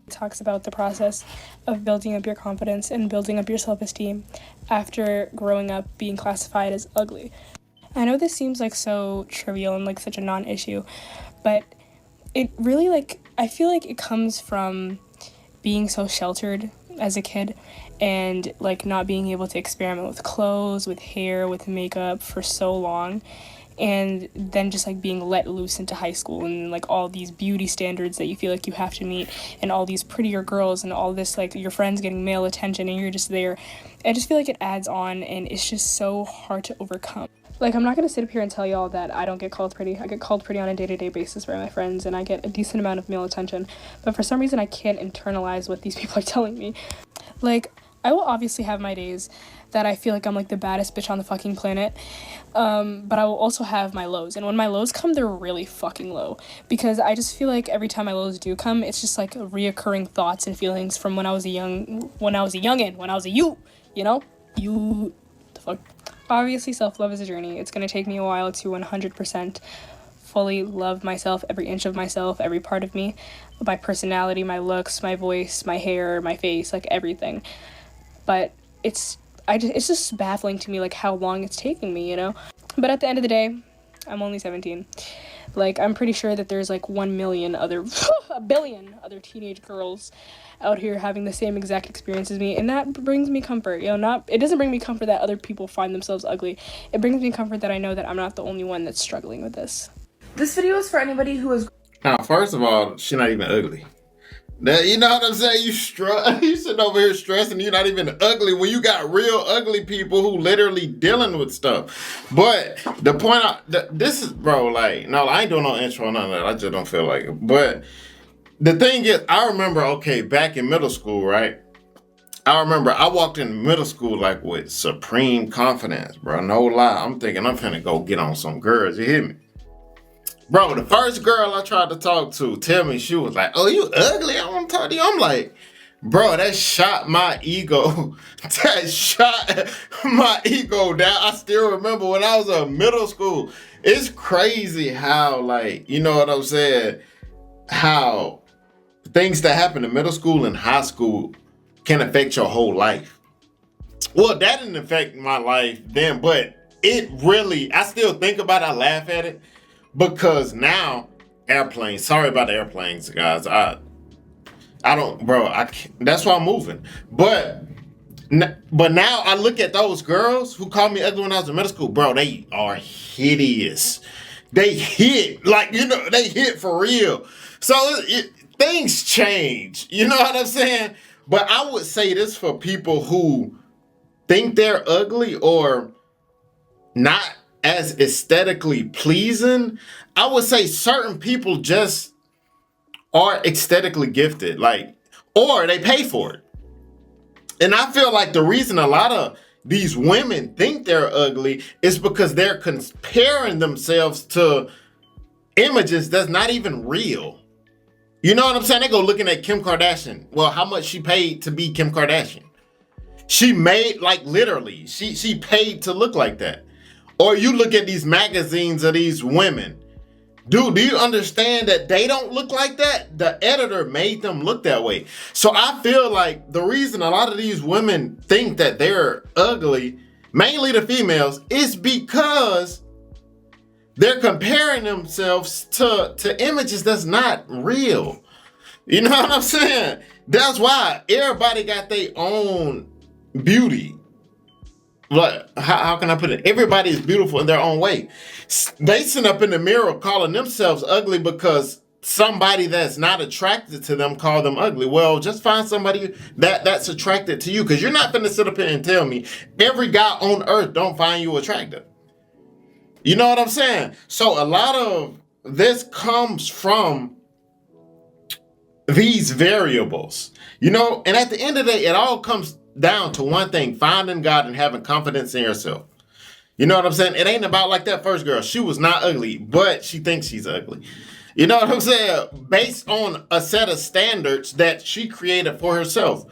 Talks about the process of building up your confidence and building up your self-esteem after growing up being classified as ugly. I know this seems like so trivial and like such a non-issue, but it really I feel like it comes from being so sheltered as a kid and like not being able to experiment with clothes, with hair, with makeup for so long. And then just like being let loose into high school and like all these beauty standards that you feel like you have to meet and all these prettier girls and all this like your friends getting male attention and you're just there. I just feel like it adds on and it's just so hard to overcome. Like, I'm not going to sit up here and tell y'all that I don't get called pretty. I get called pretty on a day-to-day basis by my friends and I get a decent amount of male attention. But for some reason I can't internalize what these people are telling me. Like, I will obviously have my days that I feel like I'm like the baddest bitch on the fucking planet. But I will also have my lows. And when my lows come, they're really fucking low. Because I just feel like every time my lows do come, it's just like reoccurring thoughts and feelings from when I was a you, you know? You, the fuck. Obviously, self-love is a journey. It's gonna take me a while to 100% fully love myself, every inch of myself, every part of me. My personality, my looks, my voice, my hair, my face, like everything. But it's just baffling to me like how long it's taking me, you know? But at the end of the day, I'm only 17. Like, I'm pretty sure that there's like 1 million other, a billion other teenage girls out here having the same exact experience as me, and that brings me comfort, you know? It doesn't bring me comfort that other people find themselves ugly. It brings me comfort that I know that I'm not the only one that's struggling with this. This video is for anybody who is... Now, first of all, she's not even ugly. That, you know what I'm saying? You sitting over here stressing you're not even ugly when you got real ugly people who literally dealing with stuff. But the point, this is, bro, like, no, I ain't doing no intro or none of that. I just don't feel like it. But the thing is, I remember, okay, back in middle school, right? I remember I walked in middle school like with supreme confidence, bro. No lie. I'm thinking I'm finna go get on some girls. You hear me? Bro, the first girl I tried to talk to tell me she was like, oh, you ugly? I want to talk to you. I'm like, bro, that shot my ego. That shot my ego down. I still remember when I was in middle school. It's crazy how, like, you know what I'm saying? How things that happen in middle school and high school can affect your whole life. Well, that didn't affect my life then, but it really, I still think about it, I laugh at it. Because now, airplanes, sorry about the airplanes, guys. I don't, bro, that's why I'm moving. But now I look at those girls who called me ugly when I was in middle school. Bro, they are hideous. They hit, like, you know, they hit for real. So things change. You know what I'm saying? But I would say this for people who think they're ugly or not as aesthetically pleasing. I would say certain people just are aesthetically gifted, like, or they pay for it. And I feel like the reason a lot of these women think they're ugly is because they're comparing themselves to images that's not even real. You know what I'm saying? They go looking at Kim Kardashian. Well, how much she paid to be Kim Kardashian? She made, like, literally, she paid to look like that. Or you look at these magazines of these women. Dude, do you understand that they don't look like that? The editor made them look that way. So I feel like the reason a lot of these women think that they're ugly, mainly the females, is because they're comparing themselves to images that's not real. You know what I'm saying? That's why everybody got their own beauty. Like, how can I put it? Everybody is beautiful in their own way. They sit up in the mirror calling themselves ugly because somebody that's not attracted to them call them ugly. Well, just find somebody that's attracted to you, because you're not going to sit up here and tell me every guy on earth don't find you attractive. You know what I'm saying? So a lot of this comes from these variables, you know, and at the end of the day, it all comes down to one thing: finding God and having confidence in yourself. You know what I'm saying? It ain't about like that first girl. She was not ugly, but she thinks she's ugly. You know what I'm saying? Based on a set of standards that she created for herself,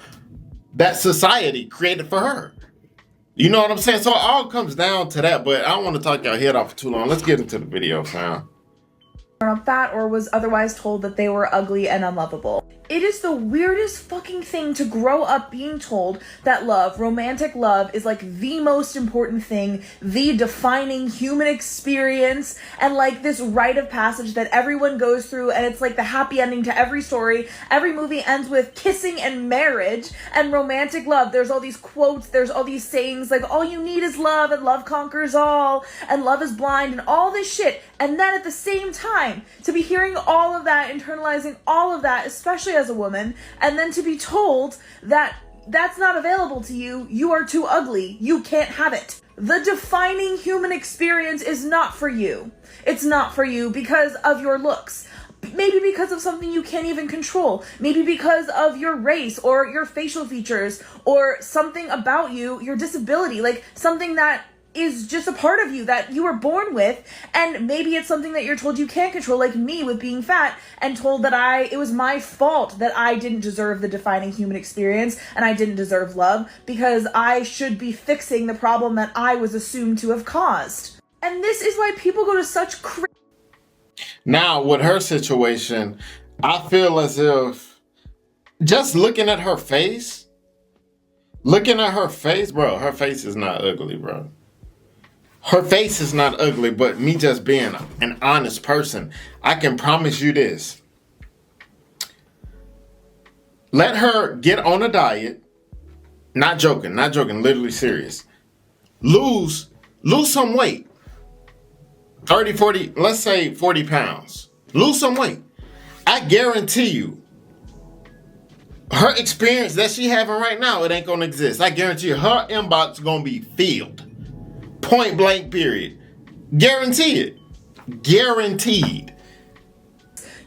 that society created for her. You know what I'm saying? So it all comes down to that, but I don't want to talk your head off for too long. Let's get into the video, fam. Fat or was otherwise told that they were ugly and unlovable. It is the weirdest fucking thing to grow up being told that love, romantic love, is like the most important thing, the defining human experience, and like this rite of passage that everyone goes through, and it's like the happy ending to every story. Every movie ends with kissing and marriage and romantic love. There's all these quotes, there's all these sayings like, all you need is love, and love conquers all, and love is blind, and all this shit. And then at the same time, to be hearing all of that, internalizing all of that, especially as a woman, and then to be told that that's not available to you, you are too ugly, you can't have it. The defining human experience is not for you. It's not for you because of your looks. Maybe because of something you can't even control. Maybe because of your race or your facial features or something about you, your disability, like something that is just a part of you that you were born with, and maybe it's something that you're told you can't control, like me with being fat, and told that it was my fault that I didn't deserve the defining human experience and I didn't deserve love because I should be fixing the problem that I was assumed to have caused. And this is why people go to such Now, with her situation, I feel as if just looking at her face, bro, her face is not ugly, bro. Her face is not ugly, but me just being an honest person, I can promise you this. Let her get on a diet. Not joking, literally serious. Lose some weight. 30, 40, let's say 40 pounds. Lose some weight. I guarantee you, her experience that she having right now, it ain't gonna exist. I guarantee you, her inbox gonna be filled. Point blank period. Guarantee it. Guaranteed.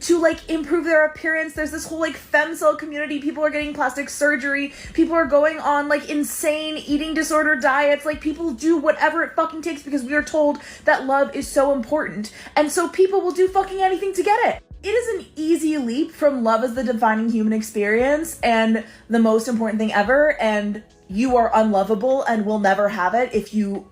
To like improve their appearance. There's this whole like femcel community. People are getting plastic surgery. People are going on like insane eating disorder diets. Like people do whatever it fucking takes because we are told that love is so important. And so people will do fucking anything to get it. It is an easy leap from love as the defining human experience and the most important thing ever, and you are unlovable and will never have it if you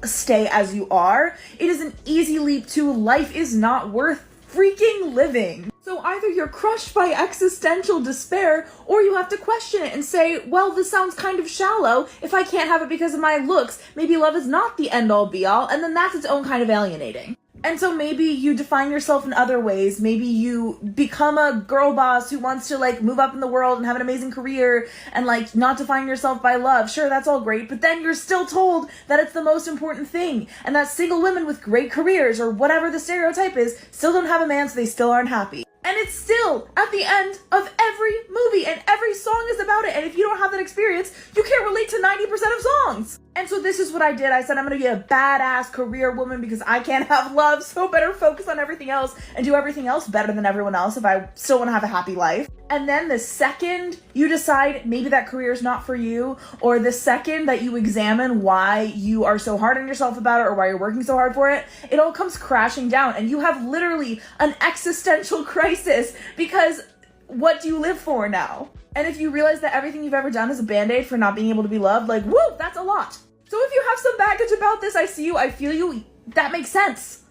stay as you are. It is an easy leap to life is not worth freaking living. So either you're crushed by existential despair, or you have to question it and say, well, this sounds kind of shallow. If I can't have it because of my looks, maybe love is not the end all be all, and then that's its own kind of alienating. And so maybe you define yourself in other ways. Maybe you become a girl boss who wants to like move up in the world and have an amazing career and like not define yourself by love. Sure, that's all great. But then you're still told that it's the most important thing and that single women with great careers or whatever the stereotype is still don't have a man, so they still aren't happy. And it's still at the end of every movie and every song is about it. And if you don't have that experience, you can't relate to 90% of songs. And so this is what I did. I said, I'm going to be a badass career woman because I can't have love, so better focus on everything else and do everything else better than everyone else if I still want to have a happy life. And then the second you decide maybe that career is not for you, or the second that you examine why you are so hard on yourself about it or why you're working so hard for it, it all comes crashing down and you have literally an existential crisis because what do you live for now? And if you realize that everything you've ever done is a band-aid for not being able to be loved, like, woo, that's a lot. So if you have some baggage about this, I see you, I feel you, that makes sense.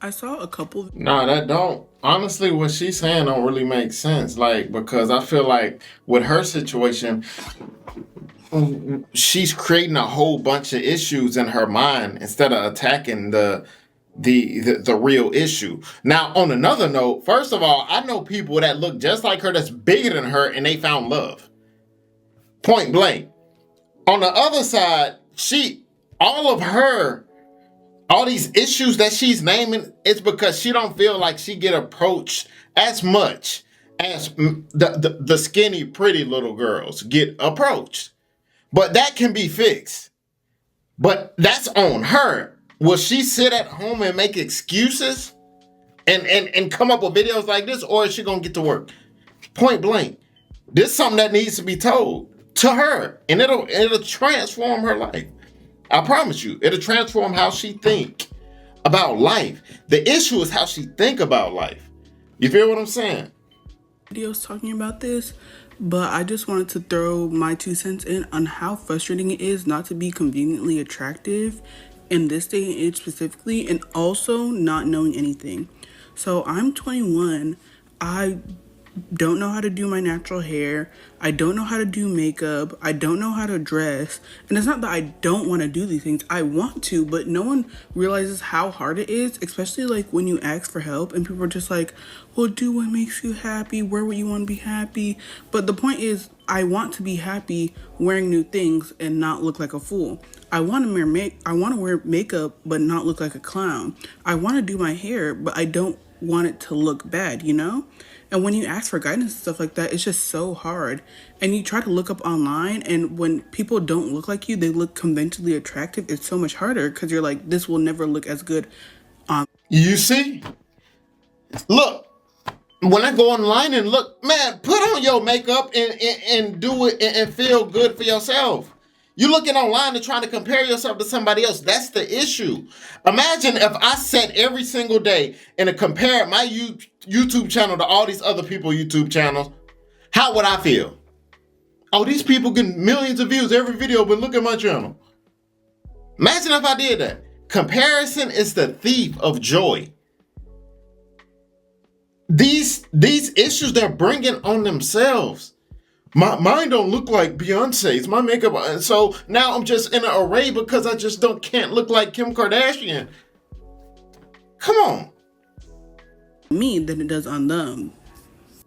I saw a couple. No, that don't. Honestly, what she's saying don't really make sense. Like, because I feel like with her situation, she's creating a whole bunch of issues in her mind instead of attacking the real issue. Now, on another note, first of all, I know people that look just like her that's bigger than her and they found love. Point blank. On the other side, all these issues that she's naming, it's because she don't feel like she get approached as much as the skinny, pretty little girls get approached. But that can be fixed. But that's on her. Will she sit at home and make excuses and come up with videos like this, or is she gonna get to work? Point blank. This is something that needs to be told to her, and it'll transform her life. I promise you, it'll transform how she think about life. The issue is how she think about life. You feel what I'm saying? Videos talking about this, but I just wanted to throw my 2 cents in on how frustrating it is not to be conveniently attractive in this day and age specifically, and also not knowing anything. So I'm 21. I don't know how to do my natural hair. I don't know how to do makeup. I don't know how to dress. And it's not that I don't want to do these things. I want to, but no one realizes how hard it is, especially like when you ask for help and people are just like, well, do what makes you happy. Where would you want to be happy? But the point is, I want to be happy wearing new things and not look like a fool. I want to wear makeup but not look like a clown. I want to do my hair, but I don't want it to look bad, you know? And when you ask for guidance and stuff like that, it's just so hard. And you try to look up online, and when people don't look like you, they look conventionally attractive, it's so much harder because you're like, this will never look as good. You see? Look, when I go online and look, man, put on your makeup and do it and feel good for yourself. You looking online and trying to compare yourself to somebody else. That's the issue. Imagine if I sat every single day and compared my YouTube channel to all these other people's YouTube channels. How would I feel? Oh, these people getting millions of views every video, but look at my channel. Imagine if I did that. Comparison is the thief of joy. These issues they're bringing on themselves. Mine don't look like Beyonce's. My makeup, and so now I'm just in an array because I just can't look like Kim Kardashian. Come on. Me than it does on them.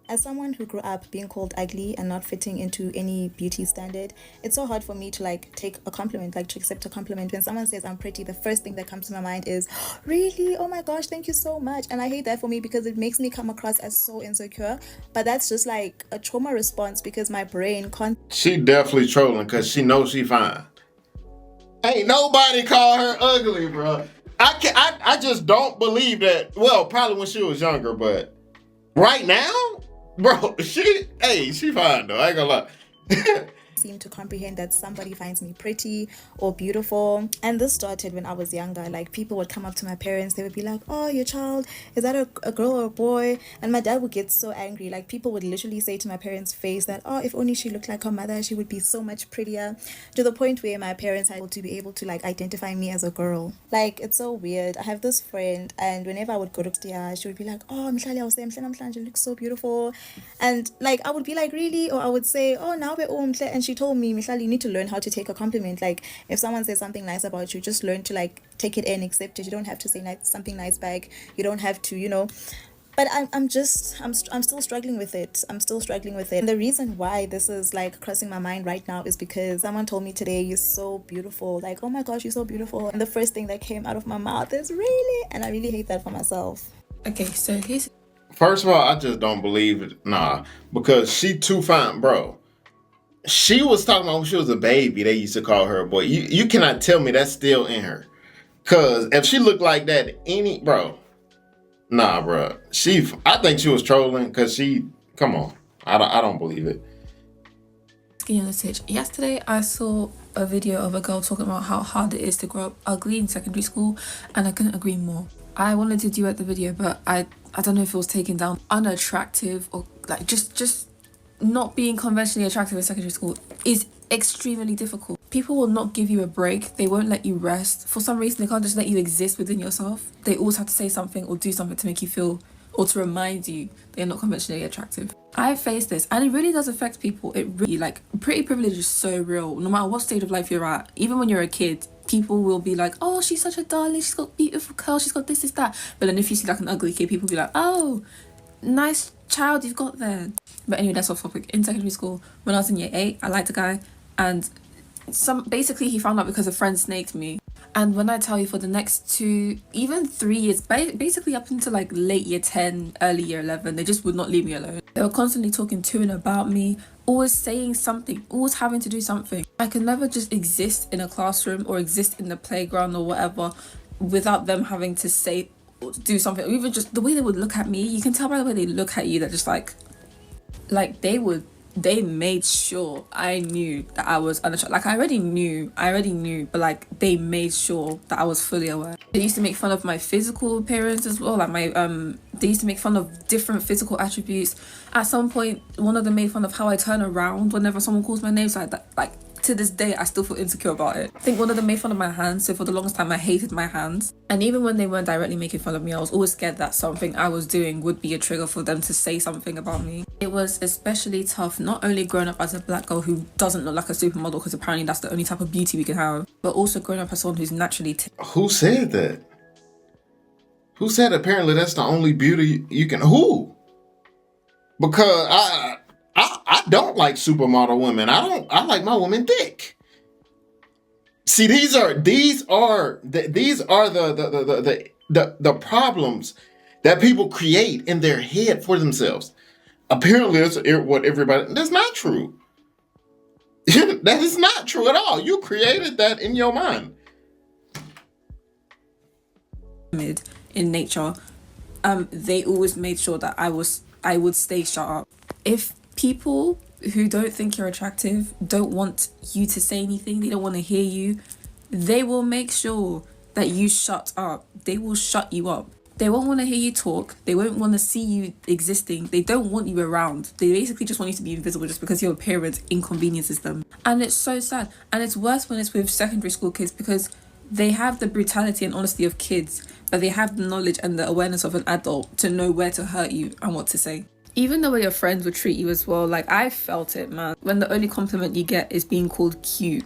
As someone who grew up being called ugly and not fitting into any beauty standard, it's so hard for me to like take a compliment, like to accept a compliment. When someone says I'm pretty, the first thing that comes to my mind is, really? Oh my gosh, thank you so much. And I hate that for me because it makes me come across as so insecure. But that's just like a trauma response because my brain can't. She definitely trolling because she knows she fine. Ain't nobody call her ugly, bro. I just don't believe that. Well, probably when she was younger, but right now, bro, she fine though. I ain't gonna lie. Seem to comprehend that somebody finds me pretty or beautiful. And this started when I was younger. Like, people would come up to my parents, they would be like, oh, your child, is that a girl or a boy? And my dad would get so angry. Like, people would literally say to my parents' face that, oh, if only she looked like her mother, she would be so much prettier, to the point where my parents had to be able to like identify me as a girl. Like, it's so weird. I have this friend, and whenever I would go to Stia, she would be like, oh, Mhlali, I was there, Mhlali, you look so beautiful. And like, I would be like, really? Or I would say, oh, now we're all Mhlali. And she told me, Michelle, you need to learn how to take a compliment. Like, if someone says something nice about you, just learn to like take it in, accept it. You don't have to say something nice back. You don't have to, you know. But I'm still struggling with it. I'm still struggling with it. And the reason why this is like crossing my mind right now is because someone told me today, you're so beautiful. Like, oh my gosh, you're so beautiful. And the first thing that came out of my mouth is really, and I really hate that for myself. Okay, so here's... First of all, I just don't believe it. Nah, because she too fine, bro. She was talking about when she was a baby, they used to call her a boy. You cannot tell me that's still in her. Cause if she looked like that, nah, bro. I think she was trolling because come on. I don't believe it. Yesterday, I saw a video of a girl talking about how hard it is to grow up ugly in secondary school, and I couldn't agree more. I wanted to duet the video, but I don't know if it was taken down unattractive or like just not being conventionally attractive in secondary school is extremely difficult. People will not give you a break. They won't let you rest. For some reason, they can't just let you exist within yourself. They always have to say something or do something to make you feel or to remind you they're not conventionally attractive. I faced this, and it really does affect people. It really, like, pretty privilege is so real. No matter what stage of life you're at, even when you're a kid, people will be like, oh, she's such a darling, she's got beautiful curls, she's got this, that. But then if you see like an ugly kid, people will be like, oh, nice child you've got there. But anyway, that's off topic. In secondary school, when I was in year 8, I liked a guy, and basically he found out because a friend snaked me. And when I tell you, for the next 2, even 3 years, basically up until like late year 10, early year 11, they just would not leave me alone. They were constantly talking to and about me, always saying something, always having to do something. I could never just exist in a classroom or exist in the playground or whatever without them having to say or do something. Or even just the way they would look at me. You can tell by the way they look at you that just like they made sure I knew that I was unattractive. Like, I already knew, but like they made sure that I was fully aware. They used to make fun of my physical appearance as well. Like they used to make fun of different physical attributes. At some point, one of them made fun of how I turn around whenever someone calls my name. So like to this day, I still feel insecure about it. I think one of them made fun of my hands, so for the longest time I hated my hands. And even when they weren't directly making fun of me, I was always scared that something I was doing would be a trigger for them to say something about me. It was especially tough, not only growing up as a black girl who doesn't look like a supermodel, because apparently that's the only type of beauty we can have, but also growing up as someone who's naturally Who said that? Who said apparently that's the only beauty you can? Who? Because I don't like supermodel women. I like my women thick. See, these are the problems that people create in their head for themselves. Apparently, that's what everybody. That's not true. That is not true at all. You created that in your mind. In nature, they always made sure that I would stay shut up. If people who don't think you're attractive don't want you to say anything, they don't want to hear you, they will make sure that you shut up. They will shut you up. They won't want to hear you talk. They won't want to see you existing. They don't want you around. They basically just want you to be invisible just because your appearance inconveniences them. And it's so sad. And it's worse when it's with secondary school kids, because they have the brutality and honesty of kids, but they have the knowledge and the awareness of an adult to know where to hurt you and what to say. Even the way your friends would treat you as well, like, I felt it, man. When the only compliment you get is being called cute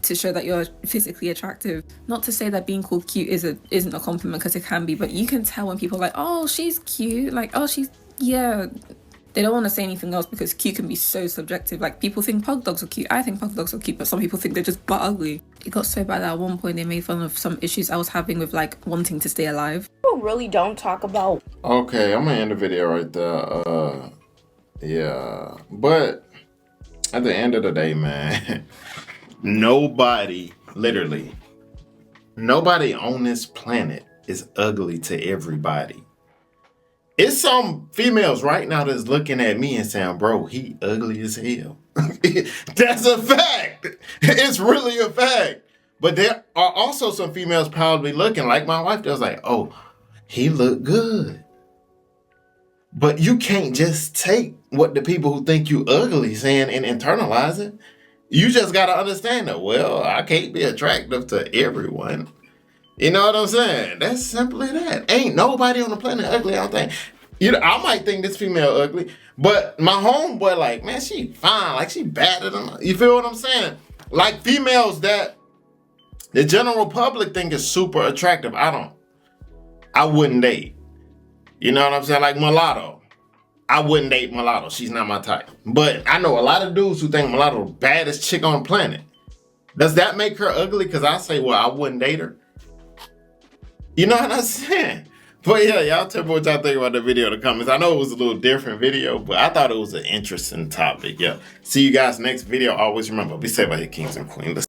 to show that you're physically attractive. Not to say that being called cute isn't a compliment, because it can be, but you can tell when people are like, oh, she's cute, like, oh, she's, yeah. They don't want to say anything else because cute can be so subjective. Like, people think pug dogs are cute. I think pug dogs are cute, but some people think they're just butt ugly. It got so bad that at one point they made fun of some issues I was having with, like, wanting to stay alive. People really don't talk about. Okay, I'm gonna end the video right there. Yeah, but at the end of the day, man, nobody on this planet is ugly to everybody. It's some females right now that's looking at me and saying, bro, he ugly as hell. That's a fact. It's really a fact. But there are also some females probably looking, like my wife does, like, oh, he look good. But you can't just take what the people who think you ugly saying and internalize it. You just got to understand that, well, I can't be attractive to everyone. You know what I'm saying? That's simply that. Ain't nobody on the planet ugly, I don't think. You know, I might think this female ugly, but my homeboy, like, man, she fine. Like, she better than, you feel what I'm saying? Like, females that the general public think is super attractive, I wouldn't date. You know what I'm saying? Like mulatto. I wouldn't date mulatto. She's not my type. But I know a lot of dudes who think mulatto the baddest chick on the planet. Does that make her ugly? Because I say, well, I wouldn't date her. You know what I'm saying? But yeah, y'all tell me what y'all think about the video in the comments. I know it was a little different video, but I thought it was an interesting topic. Yeah. See you guys next video. Always remember, be safe out here, kings and queens.